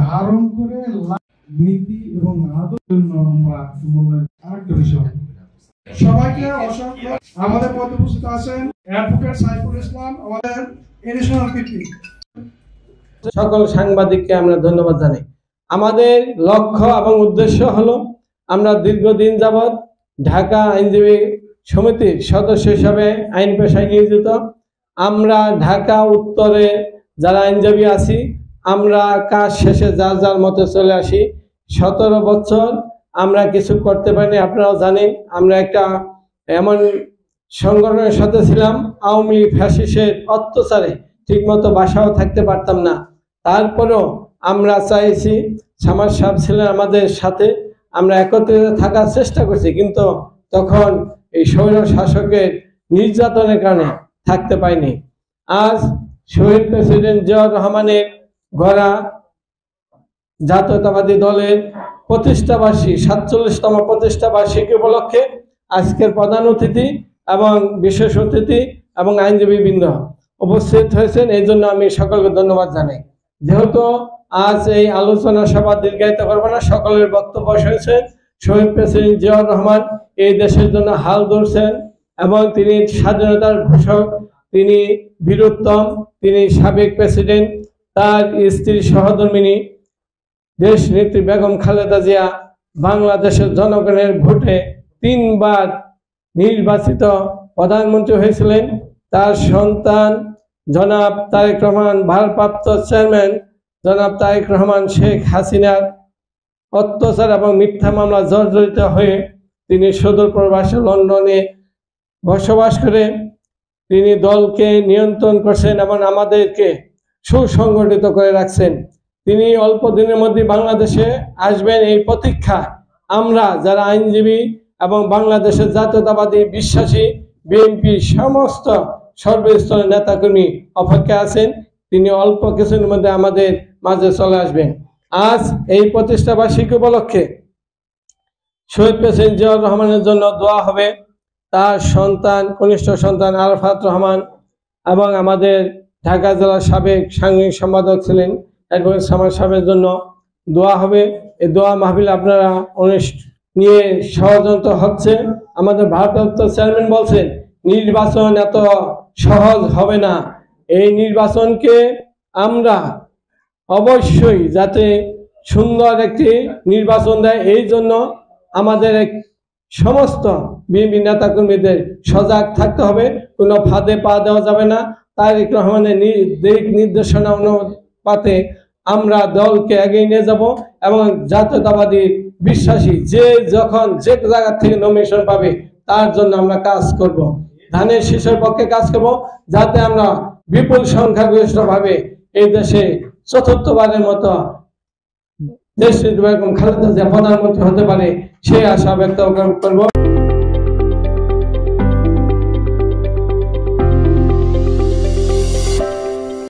ধারণ করে নীতি এবং আদর্শের জন্য আমরা আরেকটা বিষয় সবাইকে অসংখ্য আমাদের মধ্যে উপস্থিত আছেন অ্যাডভোকেট সাইফুল ইসলাম আমাদের এডিশনাল পিপি। সকল সাংবাদিককে আমরা ধন্যবাদ জানাই। আমাদের লক্ষ্য এবং উদ্দেশ্য হলো আমরা দীর্ঘদিন যাবৎ ঢাকা আইনজীবী সমিতির সদস্য হিসাবে আইন পেশায় নিয়োজিত। আমরা ঢাকা উত্তরে যারা আইনজীবী আছি আমরা কাজ শেষে যার যার মতে চলে আসি। 17 বছর আমরা কিছু করতে পারিনি। আপনারাও জানেন আমরা একটা এমন সংগঠনের সাথে ছিলাম আওয়ামী লীগ ফ্যাসিস্টের অত্যাচারে ঠিকমতো বাসাও থাকতে পারতাম না। তারপরেও আমরা চাইছি, সামাজ সাহেব ছিলেন আমাদের সাথে, আমরা একত্রিত থাকার চেষ্টা করছি, কিন্তু তখন এই স্বৈর শাসকের নির্যাতনের কারণে থাকতে পাইনি। আজ শহীদ প্রেসিডেন্ট জিয়াউর রহমানের গড়া জাতীয়তাবাদী দলের প্রতিষ্ঠাবার্ষিকী 47তম প্রতিষ্ঠাবার্ষিকী উপলক্ষে আজকের প্রধান অতিথি এবং বিশেষ অতিথি এবং আইনজীবীবৃন্দ উপস্থিত হয়েছেন, এই জন্য আমি সকলকে ধন্যবাদ জানাই। যেহেতু আজ এই আলোচনা সভা দীর্ঘায়িত করবো না, সকলের বক্তব্য শুনেছেন। শহীদ প্রেসিডেন্ট জিয়াউর রহমান এই দেশের জন্য হাল ধরছেন এবং তিনি স্বাধীনতার ঘোষক, তিনি বীরোত্তম, তিনি সাবেক প্রেসিডেন্ট। তার স্ত্রী সহধর্মিনী দেশ নেত্রী বেগম খালেদা জিয়া বাংলাদেশের জনগণের ভোটে 3 বার নির্বাচিত প্রধানমন্ত্রী হয়েছিলেন। তার সন্তান জনাব তারেক রহমান, ভারপ্রাপ্ত চেয়ারম্যান জনাব তারেক রহমান শেখ হাসিনার অত্যাচার এবং মিথ্যা মামলা জর্জরিত হয়ে তিনি সুদূর প্রবাসে লন্ডনে বসবাস করে তিনি দলকে নিয়ন্ত্রণ করছেন এবং আমাদেরকে সুসংগঠিত করে রাখছেন। তিনি অল্প দিনের মধ্যে বাংলাদেশে আসবেন এই প্রতীক্ষা আমরা যারা আইনজীবী এবং বাংলাদেশের জাতীয়তাবাদী বিশ্বাসী বিএনপি সমস্ত সর্বস্তরের নেতাকর্মী অপেক্ষা আছেন। তিনি অল্প কিছুর মধ্যে আমাদের মাঝে চলে আসবেন। আজ এই প্রতিষ্ঠাবার্ষিকী উপলক্ষে শহীদ প্রেসিডেন্ট জিয়াউর রহমানের জন্য দোয়া হবে। তার সন্তান, কনিষ্ঠ সন্তান আরাফাত রহমান এবং আমাদের ঢাকা জেলার সাবেক সাংবাদিক সম্পাদক ছিলেন অ্যাডভোকেট সামাদ সাহেবের জন্য দোয়া হবে। এই দোয়া মাহফিল আপনারা নিয়ে ষড়যন্ত্র হচ্ছে। আমাদের ভারপ্রাপ্ত চেয়ারম্যান বলছেন নির্বাচন এত সহজ হবে না। এই নির্বাচনকে আমরা অবশ্যই যাতে সুন্দর একটি নির্বাচন দেয়, এই জন্য আমাদের সমস্ত বিএনপি নেতাকর্মীদের সজাগ থাকতে হবে। কোনো ফাঁদে পা দেওয়া যাবে না। তারেক রহমানের দিক নির্দেশনা অনুপাতে আমরা দলকে এগিয়ে নিয়ে যাব এবং জাতীয়তাবাদী বিশ্বাসী যে যখন যে জায়গা থেকে নমিনেশন পাবে তার জন্য আমরা কাজ করব। ধানের শীষের পক্ষে কাজ করব, যাতে আমরা বিপুল সংখ্যাগরিষ্ঠভাবে এই দেশে 4র্থবারের মতো দেশ নেত্রী বেগম খালেদা জিয়া প্রধানমন্ত্রী হতে পারে সেই আশা ব্যক্ত করব।